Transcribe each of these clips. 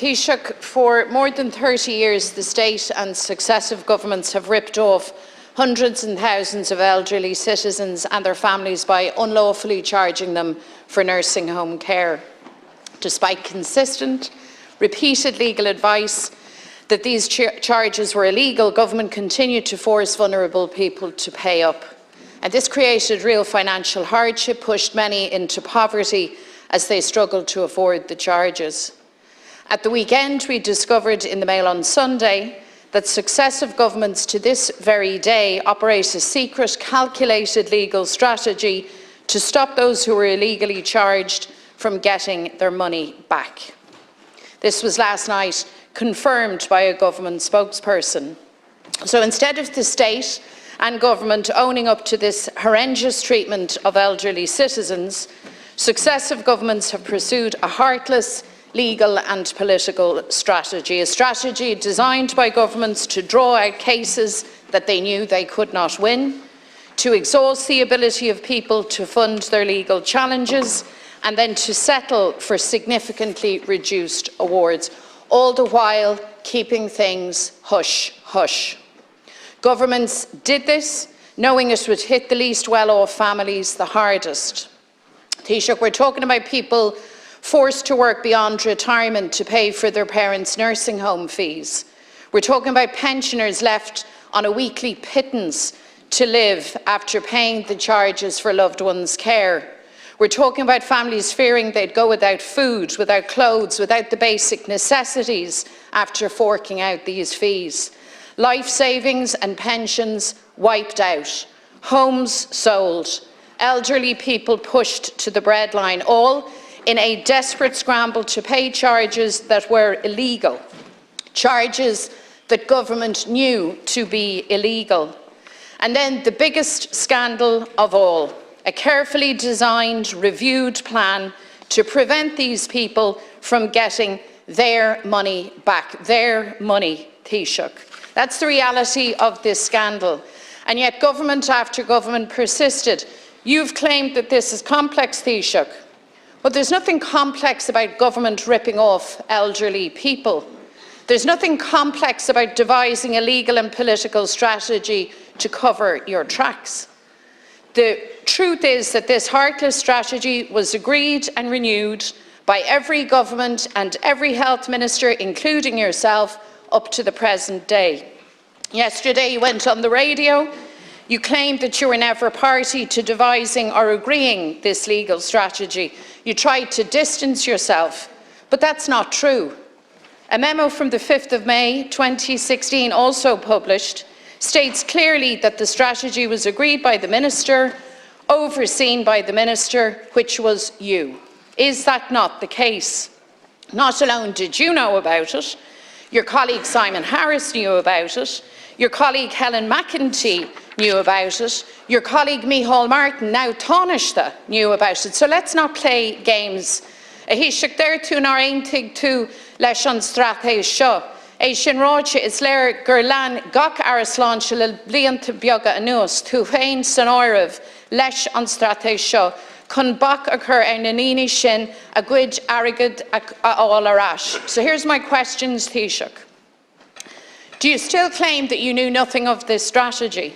Taoiseach, for more than 30 years, the state and successive governments have ripped off hundreds and thousands of elderly citizens and their families by unlawfully charging them for nursing home care. Despite consistent, repeated legal advice that these charges were illegal, government continued to force vulnerable people to pay up. And this created real financial hardship, pushed many into poverty as they struggled to afford the charges. At the weekend, we discovered in the Mail on Sunday that successive governments to this very day operate a secret, calculated legal strategy to stop those who were illegally charged from getting their money back. This was last night confirmed by a government spokesperson. So instead of the state and government owning up to this horrendous treatment of elderly citizens, successive governments have pursued a heartless, legal and political strategy, a strategy designed by governments to draw out cases that they knew they could not win, to exhaust the ability of people to fund their legal challenges, and then to settle for significantly reduced awards, all the while keeping things hush-hush. Governments did this knowing it would hit the least well-off families the hardest. Taoiseach, we're talking about people forced to work beyond retirement to pay for their parents' nursing home fees. We're talking about pensioners left on a weekly pittance to live after paying the charges for loved ones' care. We're talking about families fearing they'd go without food, without clothes, without the basic necessities after forking out these fees. Life savings and pensions wiped out, homes sold, elderly people pushed to the breadline, all in a desperate scramble to pay charges that were illegal, charges that government knew to be illegal. And then the biggest scandal of all, a carefully designed, reviewed plan to prevent these people from getting their money back, their money, Taoiseach. That's the reality of this scandal. And yet government after government persisted. You've claimed that this is complex, Taoiseach. But there's nothing complex about government ripping off elderly people. There's nothing complex about devising a legal and political strategy to cover your tracks. The truth is that this heartless strategy was agreed and renewed by every government and every health minister, including yourself, up to the present day. Yesterday you went on the radio. You claimed that you were never party to devising or agreeing this legal strategy. You tried to distance yourself, but that's not true. A memo from the 5th of May 2016, also published, states clearly that the strategy was agreed by the minister, overseen by the minister, which was you. Is that not the case? Not alone did you know about it, your colleague Simon Harris knew about it, your colleague Helen McEntee knew about it, your colleague Micheál Martin, now Taoiseach, knew about it. So let's not play games. Taoiseach, there tú nar aontaigh tú leis an stratéis seo. É sin ráite is léir gur lean gach arasláinte le blianta beaga anuas tú féin san áireamh leis an stratéis seo chun bach a chur ar na naoine sin a gcuid airgid a fháil arás. So here's my questions, Taoiseach. Do you still claim that you knew nothing of this strategy?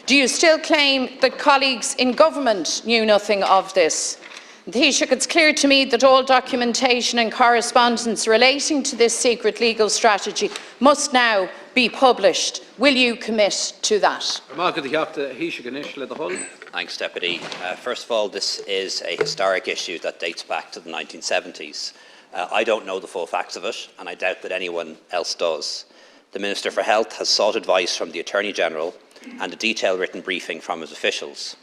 Do you still claim that colleagues in government knew nothing of this? Taoiseach, it's clear to me that all documentation and correspondence relating to this secret legal strategy must now be published. Will you commit to that? Thanks, Deputy. First of all, this is a historic issue that dates back to the 1970s. I don't know the full facts of it, and I doubt that anyone else does. The Minister for Health has sought advice from the Attorney-General and a detailed written briefing from his officials.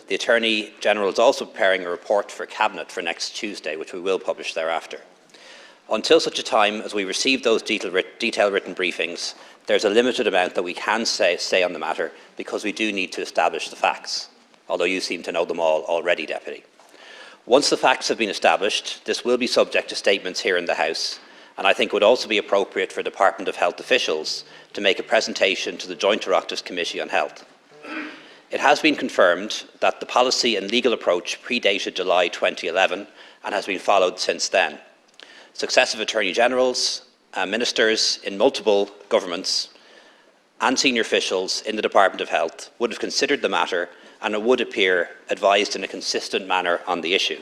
The Attorney-General is also preparing a report for Cabinet for next Tuesday, which we will publish thereafter. Until such a time as we receive those detailed written briefings, there is a limited amount that we can say on the matter, because we do need to establish the facts, although you seem to know them all already, Deputy. Once the facts have been established, this will be subject to statements here in the House, and I think it would also be appropriate for Department of Health officials to make a presentation to the Joint Oireachtas Committee on Health. It has been confirmed that the policy and legal approach predated July 2011 and has been followed since then. Successive Attorney Generals, ministers in multiple governments and senior officials in the Department of Health would have considered the matter, and it would appear advised in a consistent manner on the issue.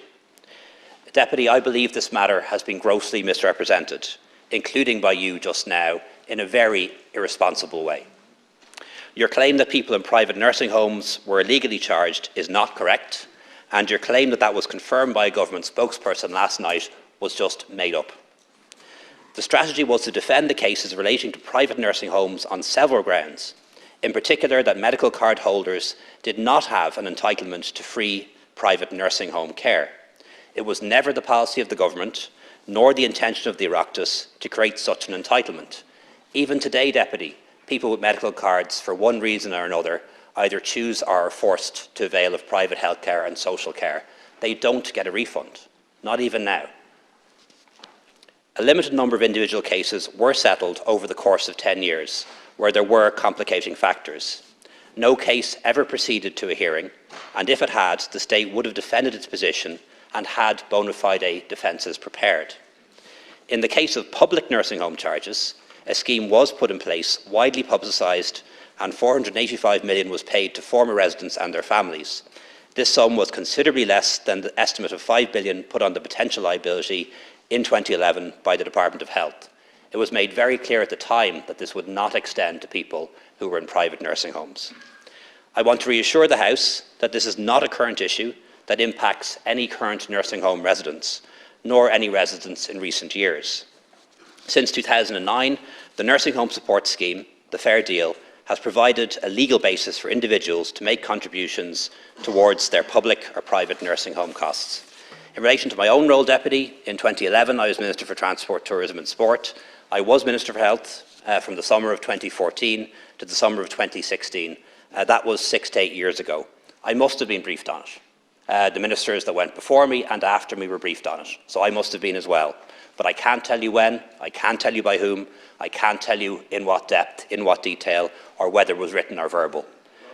Deputy, I believe this matter has been grossly misrepresented, including by you just now, in a very irresponsible way. Your claim that people in private nursing homes were illegally charged is not correct, and your claim that that was confirmed by a government spokesperson last night was just made up. The strategy was to defend the cases relating to private nursing homes on several grounds, in particular that medical card holders did not have an entitlement to free private nursing home care. It was never the policy of the government, nor the intention of the Oireachtas, to create such an entitlement. Even today, Deputy, people with medical cards, for one reason or another, either choose or are forced to avail of private health care and social care. They don't get a refund, not even now. A limited number of individual cases were settled over the course of 10 years, where there were complicating factors. No case ever proceeded to a hearing, and if it had, the state would have defended its position and had bona fide defences prepared. In the case of public nursing home charges, a scheme was put in place, widely publicised, and 485 million was paid to former residents and their families. This sum was considerably less than the estimate of 5 billion put on the potential liability in 2011 by the Department of Health. It was made very clear at the time that this would not extend to people who were in private nursing homes. I want to reassure the House that this is not a current issue that impacts any current nursing home residents, nor any residents in recent years. Since 2009, the Nursing Home Support Scheme, the Fair Deal, has provided a legal basis for individuals to make contributions towards their public or private nursing home costs. In relation to my own role, Deputy, in 2011 I was Minister for Transport, Tourism and Sport. I was Minister for Health from the summer of 2014 to the summer of 2016. That was 6 to 8 years ago. I must have been briefed on it. The ministers that went before me and after me were briefed on it, so I must have been as well. But I can't tell you when, I can't tell you by whom, I can't tell you in what depth, in what detail, or whether it was written or verbal.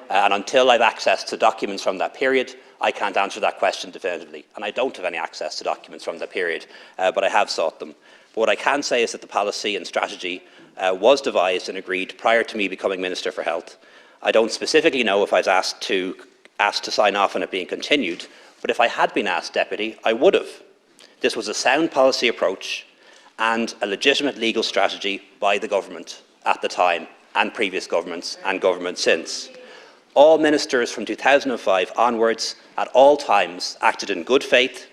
And until I've access to documents from that period, I can't answer that question definitively. And I don't have any access to documents from that period, but I have sought them. But what I can say is that the policy and strategy was devised and agreed prior to me becoming Minister for Health. I don't specifically know if I was asked to sign off on it being continued, but if I had been asked, Deputy, I would have. This was a sound policy approach and a legitimate legal strategy by the government at the time, and previous governments and governments since. All ministers from 2005 onwards, at all times, acted in good faith,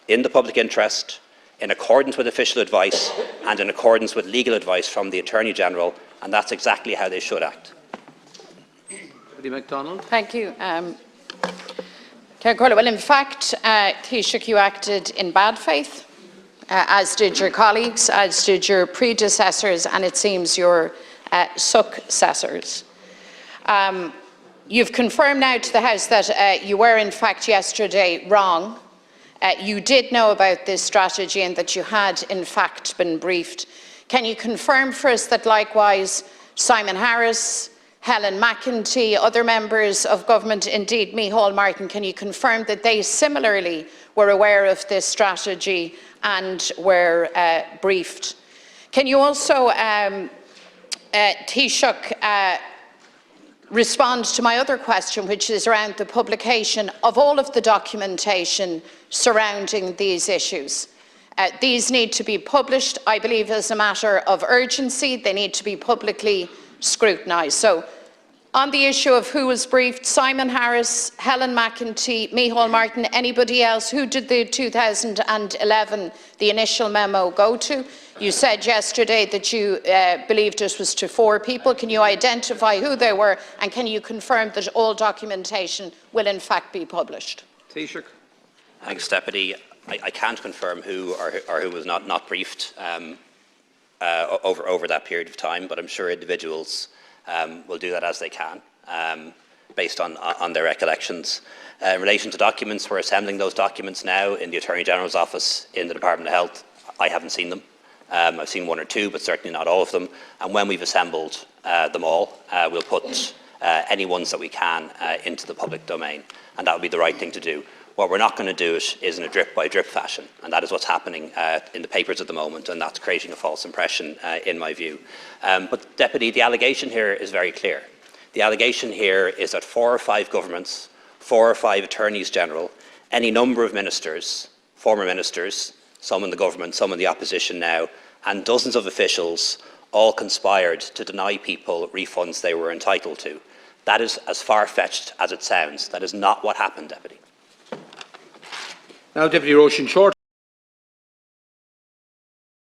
in the public interest, in accordance with official advice, and in accordance with legal advice from the Attorney General, and that's exactly how they should act. Mary McDonald. Thank you. Well, in fact, Taoiseach, you acted in bad faith, as did your colleagues, as did your predecessors, and it seems your successors. You've confirmed now to the House that you were in fact yesterday wrong. You did know about this strategy and that you had in fact been briefed. Can you confirm for us that likewise Simon Harris, Helen McEntee, other members of government, indeed Micheál Martin, can you confirm that they similarly were aware of this strategy and were briefed? Can you also, Taoiseach, respond to my other question, which is around the publication of all of the documentation surrounding these issues? These need to be published, I believe, as a matter of urgency. They need to be publicly scrutinised. So, on the issue of who was briefed, Simon Harris, Helen McEntee, Micheál Martin, anybody else, who did the 2011, the initial memo go to? You said yesterday that you believed it was to 4 people. Can you identify who they were, and can you confirm that all documentation will in fact be published? Taoiseach. Thanks, Deputy. I can't confirm who or who was not briefed over that period of time, but I'm sure individuals will do that as they can, based on their recollections. In relation to documents, we're assembling those documents now in the Attorney General's office in the Department of Health. I haven't seen them. I've seen 1 or 2, but certainly not all of them. And when we've assembled them all, we'll put any ones that we can into the public domain, and that would be the right thing to do. What we're not going to do it is in a drip-by-drip fashion, and that is what's happening in the papers at the moment, and that's creating a false impression, in my view. But, Deputy, the allegation here is very clear. The allegation here is that 4 or 5 governments, 4 or 5 attorneys general, any number of ministers, former ministers, some in the government, some in the opposition now, and dozens of officials all conspired to deny people refunds they were entitled to. That is as far-fetched as it sounds. That is not what happened, Deputy. Now, Deputy Roisin Shortall.